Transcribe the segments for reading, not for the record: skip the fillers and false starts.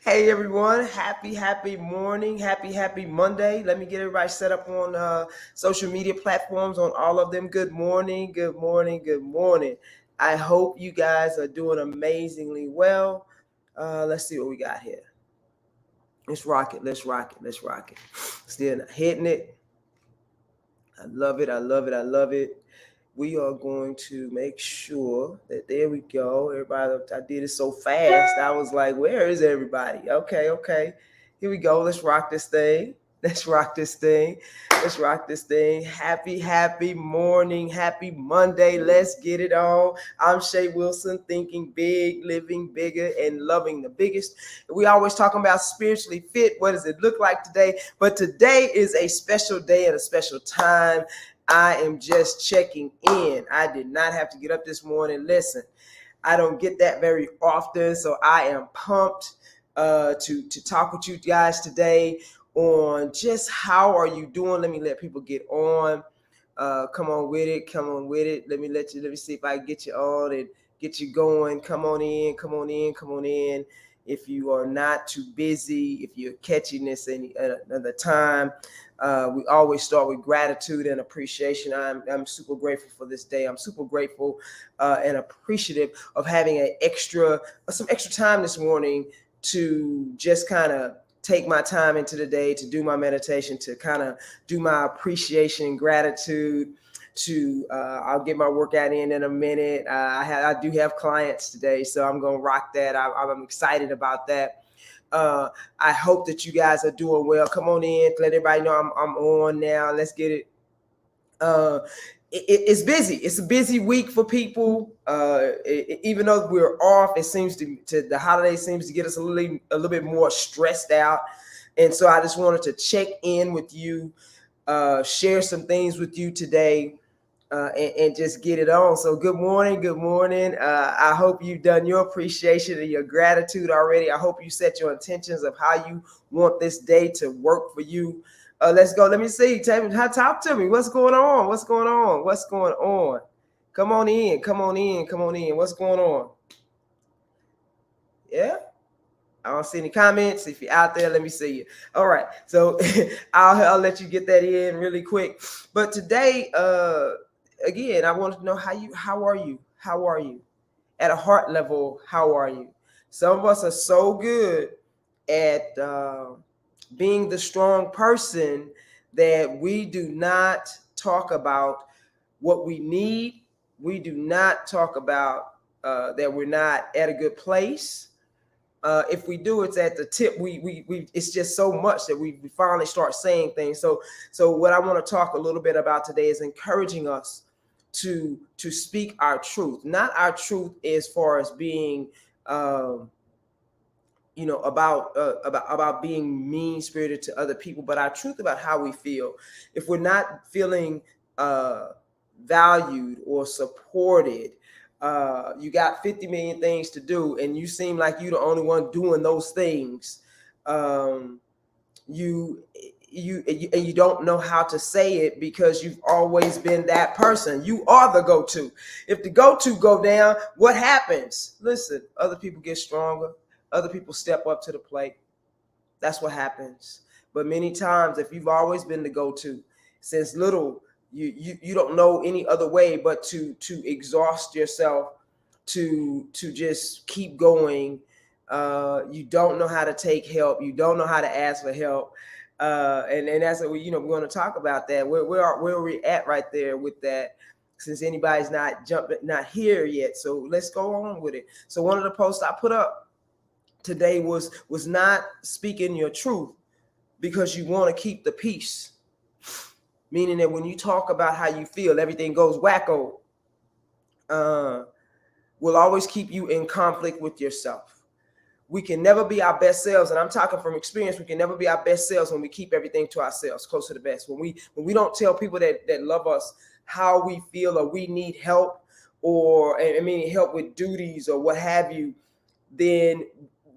Hey everyone, happy morning, happy Monday. Let me get everybody set up on social media platforms on all of them. Good morning, good morning, good morning. I hope you guys are doing amazingly well. Let's see what we got here. Let's rock it, let's rock it, let's rock it. Still hitting it. I love it, I love it, I love it. We are going to make sure that there we go. Everybody, I did it so fast. I was like, where is everybody? Okay. Here we go. Let's rock this thing. Let's rock this thing. Let's rock this thing. Happy morning. Happy Monday. Let's get it on. I'm Shay Wilson, thinking big, living bigger, and loving the biggest. We always talking about spiritually fit. What does it look like today? But today is a special day and a special time. I am just checking in. I did not have to get up this morning. Listen, I don't get that very often, so I am pumped to talk with you guys today on just how are you doing. Let me let people get on. Come on with it. Come on with it. Let me see if I can get you on and get you going. Come on in. Come on in. Come on in. If you are not too busy, if you're catching this any another time, we always start with gratitude and appreciation. I'm super grateful for this day. I'm super grateful and appreciative of having some extra time this morning to just kind of take my time into the day, to do my meditation, to kind of do my appreciation and gratitude. I'll get my workout in a minute. I do have clients today, so I'm gonna rock that. I'm excited about that. I hope that you guys are doing well. Come on in, let everybody know I'm on now. Let's get it. It's busy. It's a busy week for people. Even though we're off, it seems to the holiday seems to get us a little bit more stressed out. And so I just wanted to check in with you, share some things with you today. And just get it on. So good morning. I hope you've done your appreciation and your gratitude already. I hope you set your intentions of how you want this day to work for you. Let's go. Let me see. Talk to me. What's going on? What's going on? What's going on? Come on in. Come on in. Come on in. What's going on? Yeah. I don't see any comments. If you're out there, let me see you. All right. So I'll let you get that in really quick. But today, again, I want to know how are you at a heart level? How are you? Some of us are so good at being the strong person that we do not talk about what we need. We do not talk about that we're not at a good place. If we do, it's at the tip. We it's just so much that we finally start saying things. So what I want to talk a little bit about today is encouraging us to speak our truth, not our truth as far as being about being mean spirited to other people, but our truth about how we feel. If we're not feeling valued or supported, you got 50 million things to do and you seem like you're the only one doing those things. You don't know how to say it because you've always been that person. You are the go-to. If the go-to go down, what happens? Listen, other people get stronger. Other people step up to the plate. That's what happens. But many times, if you've always been the go-to since little, you don't know any other way but to exhaust yourself, to just keep going. You don't know how to take help. You don't know how to ask for help. And that's what we're going to talk about that. Where are we at right there with that? Since anybody's not here yet, so let's go on with it. So one of the posts I put up today was not speaking your truth because you want to keep the peace, meaning that when you talk about how you feel, everything goes wacko. Will always keep you in conflict with yourself. We can never be our best selves, and I'm talking from experience. We can never be our best selves when we keep everything to ourselves, close to the best. When we don't tell people that love us how we feel, or we need help, or help with duties or what have you, then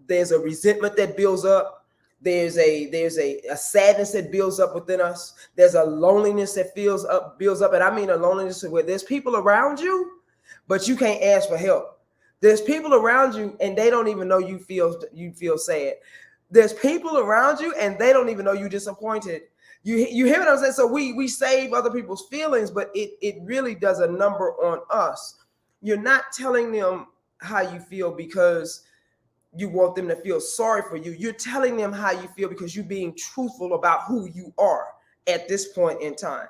there's a resentment that builds up. There's a sadness that builds up within us. There's a loneliness that builds up, and I mean a loneliness where there's people around you, but you can't ask for help. There's people around you and they don't even know you feel sad. There's people around you and they don't even know you're disappointed. You hear what I'm saying? So we save other people's feelings, but it really does a number on us. You're not telling them how you feel because you want them to feel sorry for you. You're telling them how you feel because you're being truthful about who you are at this point in time.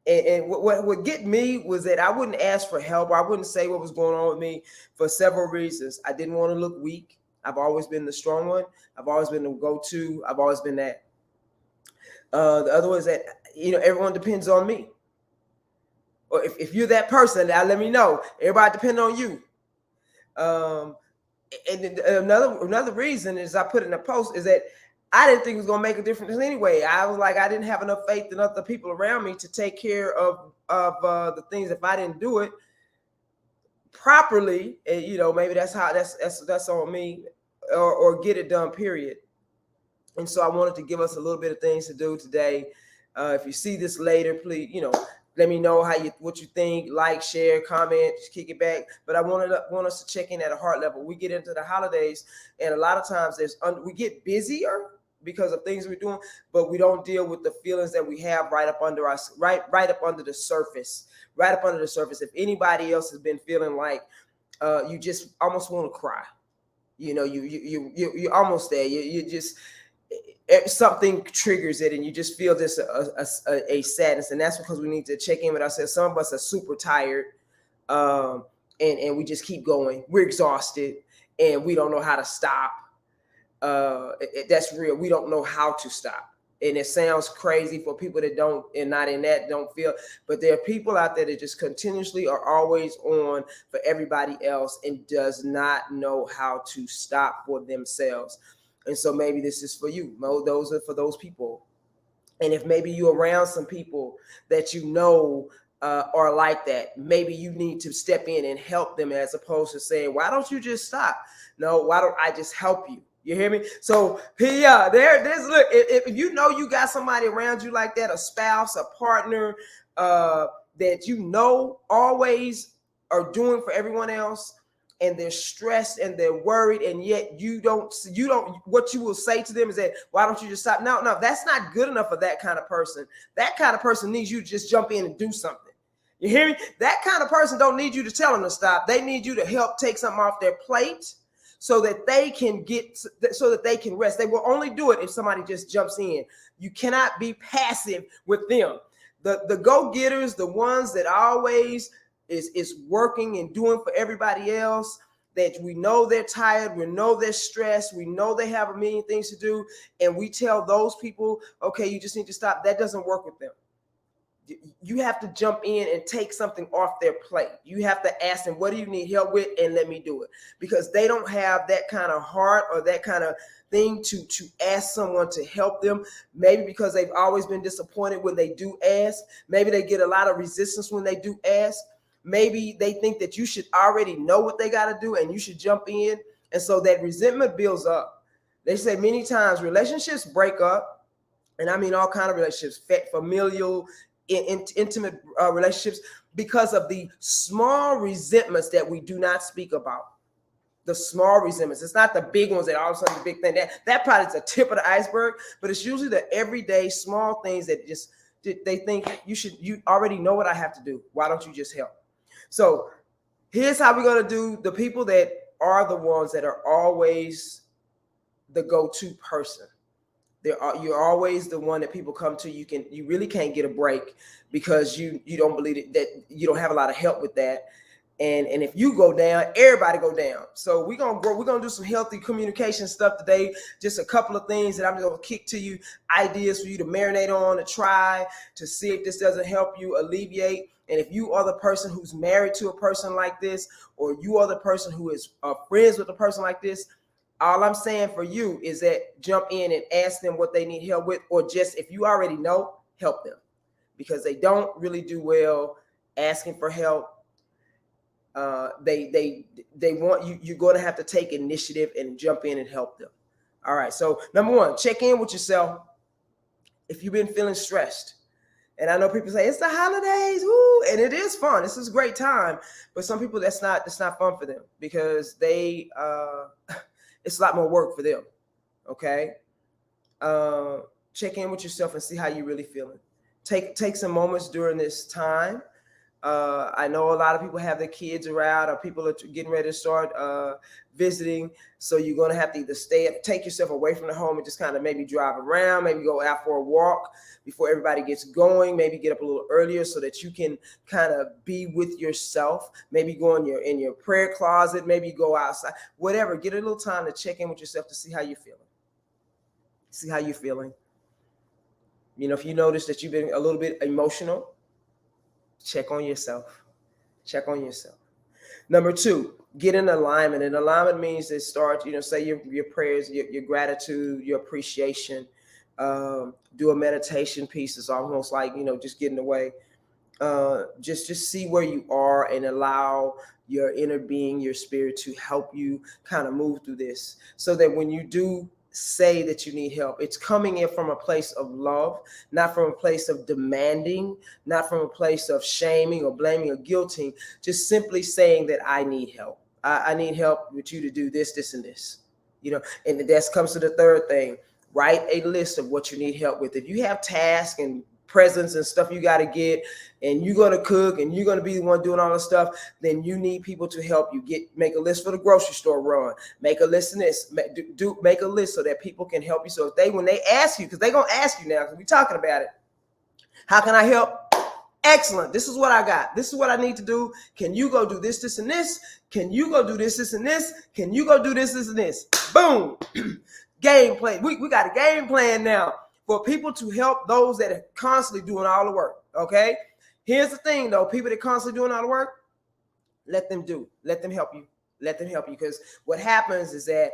And what get me was that I wouldn't ask for help. I wouldn't say what was going on with me for several reasons. I didn't want to look weak. I've always been the strong one. I've always been the go-to. I've always been that. The other one is that, everyone depends on me. Or if you're that person, now let me know. Everybody depend on you. And another reason is I put in a post is that I didn't think it was going to make a difference anyway. I was like, I didn't have enough faith in other people around me to take care of the things if I didn't do it properly. And, maybe that's on me, or get it done, period. And so I wanted to give us a little bit of things to do today. If you see this later, please, let me know what you think. Like, share, comment, just kick it back. But I want us to check in at a heart level. We get into the holidays, and a lot of times we get busier because of things we're doing, but we don't deal with the feelings that we have right up under us, right up under the surface. Right up under the surface. If anybody else has been feeling like you just almost want to cry, you're almost there. You just, something triggers it and you just feel this a sadness, and that's because we need to check in with ourselves. Some of us are super tired, and we just keep going. We're exhausted and we don't know how to stop. That's real. We don't know how to stop, and it sounds crazy for people that don't feel, but there are people out there that just continuously are always on for everybody else and does not know how to stop for themselves. And so maybe this is for you. Those are for those people. And if maybe you're around some people that are like that, maybe you need to step in and help them, as opposed to saying, why don't you just stop? No, why don't I just help you? You hear me? So there's look, if you got somebody around you like that, a spouse, a partner, that always are doing for everyone else, and they're stressed and they're worried, and yet you don't, what you will say to them is that, why don't you just stop? No, that's not good enough for that kind of person. That kind of person needs you to just jump in and do something. You hear me? That kind of person don't need you to tell them to stop. They need you to help take something off their plate so that they can rest. They will only do it if somebody just jumps in. You cannot be passive with them. The go-getters, the ones that always is working and doing for everybody else, that we know they're tired, we know they're stressed, we know they have a million things to do, and we tell those people, okay, you just need to stop. That doesn't work with them. You have to jump in and take something off their plate. You have to ask them, what do you need help with? And let me do it. Because they don't have that kind of heart or that kind of thing to ask someone to help them. Maybe because they've always been disappointed when they do ask. Maybe they get a lot of resistance when they do ask. Maybe they think that you should already know what they got to do and you should jump in. And so that resentment builds up. They say many times relationships break up. And I mean all kinds of relationships, familial, intimate relationships, because of the small resentments that we do not speak about. The small resentments. It's not the big ones that all of a sudden the big thing. That probably is the tip of the iceberg, but it's usually the everyday small things that just they think you already know what I have to do. Why don't you just help? So here's how we're going to do. The people that are the ones that are always the go-to person. You're always the one that people come to. You really can't get a break because you don't believe that you don't have a lot of help with that. And if you go down, everybody go down. So we're gonna grow. We're gonna do some healthy communication stuff today. Just a couple of things that I'm gonna kick to you, ideas for you to marinate on, to try, to see if this doesn't help you alleviate. And if you are the person who's married to a person like this, or you are the person who is friends with a person like this, all I'm saying for you is that jump in and ask them what they need help with, or just if you already know, help them, because they don't really do well asking for help. They want you. You're going to have to take initiative and jump in and help them. All right. So number one, check in with yourself. If you've been feeling stressed, And I know people say it's the holidays, woo, and it is fun. This is a great time. But some people, that's not fun for them because they it's a lot more work for them. Okay, check in with yourself and see how you're really feeling. Take some moments during this time. I know a lot of people have their kids around, or people are getting ready to start visiting. So you're going to have to either take yourself away from the home and just kind of maybe drive around, maybe go out for a walk before everybody gets going, maybe get up a little earlier so that you can kind of be with yourself. Maybe go in your prayer closet, maybe go outside, whatever. Get a little time to check in with yourself to see how you're feeling. See how you're feeling. If you notice that you've been a little bit emotional, check on yourself. Check on yourself. Number 2, get in alignment. And alignment means to start, say your prayers, your gratitude, your appreciation. Do a meditation piece. It's almost like, just getting away. Just see where you are and allow your inner being, your spirit to help you kind of move through this so that when you do say that you need help, it's coming in from a place of love, not from a place of demanding, not from a place of shaming or blaming or guilting, just simply saying that I need help. I need help with you to do this, this, and this. And that comes to the third thing. Write a list of what you need help with. If you have tasks and presents and stuff you got to get, and you're going to cook and you're going to be the one doing all the stuff, then you need people to help you make a list for the grocery store run, make a list in this, make a list so that people can help you. So when they ask you, because they're going to ask you now, because we're talking about it, how can I help? Excellent. This is what I got. This is what I need to do. Can you go do this, this, and this? Can you go do this, this, and this? Can you go do this, this, and this? Boom. Game plan. We got a game plan now for people to help those that are constantly doing all the work, okay? Here's the thing, though. People that are constantly doing all the work, let them do. Let them help you. Let them help you, because what happens is that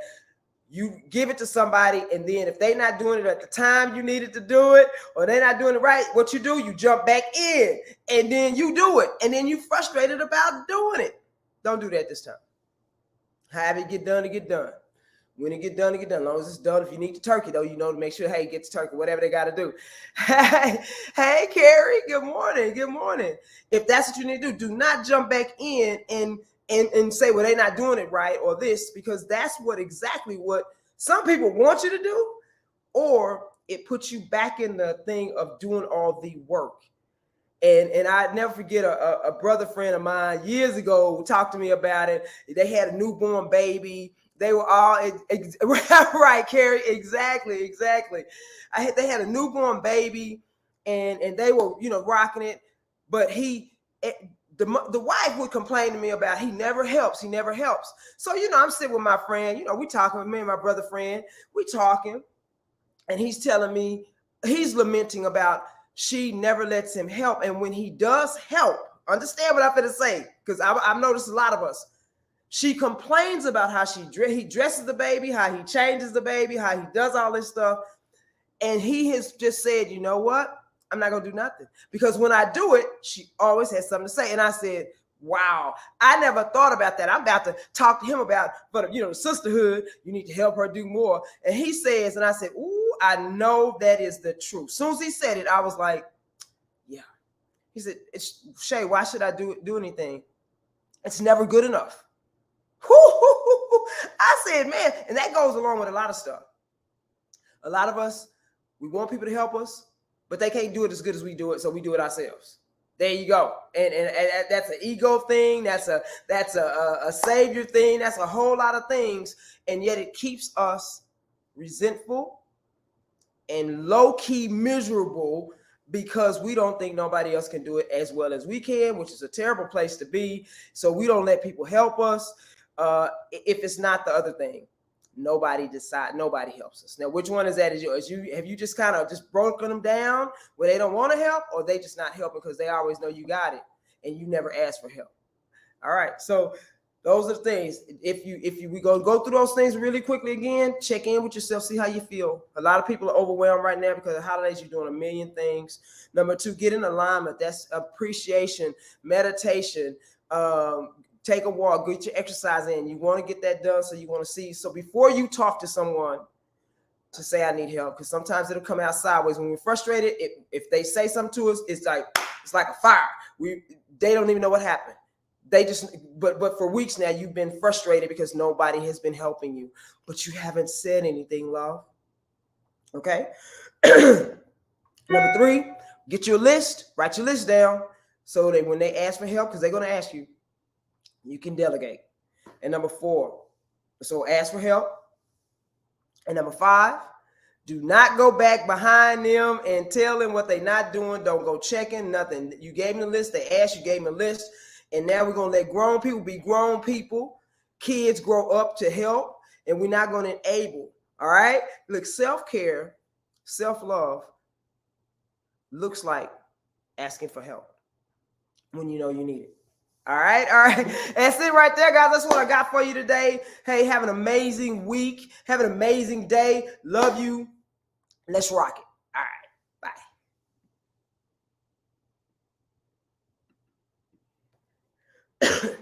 you give it to somebody, and then if they're not doing it at the time you needed to do it, or they're not doing it right, what you do, you jump back in, and then you do it, and then you're frustrated about doing it. Don't do that this time. Have it get done to get done. When it get done, it get done. As long as it's done. If you need the turkey, though, to make sure, hey, get the turkey, whatever they got to do. Hey, Carrie, good morning. Good morning. If that's what you need to do not jump back in and say, well, they're not doing it right or this, because that's exactly what some people want you to do, or it puts you back in the thing of doing all the work. And I'd never forget a brother friend of mine years ago talked to me about it. They had a newborn baby. They were all right, Carrie. Exactly. They had a newborn baby, and they were, rocking it. But the wife would complain to me about he never helps. So I'm sitting with my friend. We talking with me and my brother friend. We talking, and he's telling me he's lamenting about she never lets him help, and when he does help, understand what I'm going to say, because I've noticed a lot of us. She complains about how he dresses the baby, how he changes the baby, how he does all this stuff. And he has just said, you know what? I'm not going to do nothing. Because when I do it, she always has something to say. And I said, wow, I never thought about that. I'm about to talk to him about, but the sisterhood, you need to help her do more. And he says, and I said, ooh, I know that is the truth. As soon as he said it, I was like, yeah. He said, Shay, why should I do anything? It's never good enough. I said, man, and that goes along with a lot of stuff. A lot of us, we want people to help us, but they can't do it as good as we do it, so we do it ourselves. There you go. And that's an ego thing. That's a savior thing. That's a whole lot of things, and yet it keeps us resentful and low-key miserable because we don't think nobody else can do it as well as we can, which is a terrible place to be. So we don't let people help us. If it's not the other thing, nobody helps us. Now, which one is that? Have you just kind of just broken them down where they don't want to help, or they just not helping because they always know you got it and you never ask for help? All right. So those are the things. We go through those things really quickly again, check in with yourself, see how you feel. A lot of people are overwhelmed right now because of the holidays. You're doing a million things. Number 2, get in alignment. That's appreciation, meditation, take a walk, get your exercise in. You want to get that done, so you want to see. So before you talk to someone, to say I need help, because sometimes it'll come out sideways. When we're frustrated, if they say something to us, it's like a fire. They don't even know what happened. They just, but for weeks now, you've been frustrated because nobody has been helping you, but you haven't said anything, love. Okay. Number 3, get you a list, write your list down so that when they ask for help, because they're going to ask you, you can delegate. And number 4, so ask for help. And number 5, do not go back behind them and tell them what they're not doing. Don't go checking nothing. You gave them the list. They asked, you gave them a list. And now we're going to let grown people be grown people. Kids grow up to help. And we're not going to enable. All right? Look, self-care, self-love looks like asking for help when you know you need it. All right. That's it right there, guys. That's what I got for you today. Hey, have an amazing week. Have an amazing day. Love you. Let's rock it. All right. Bye.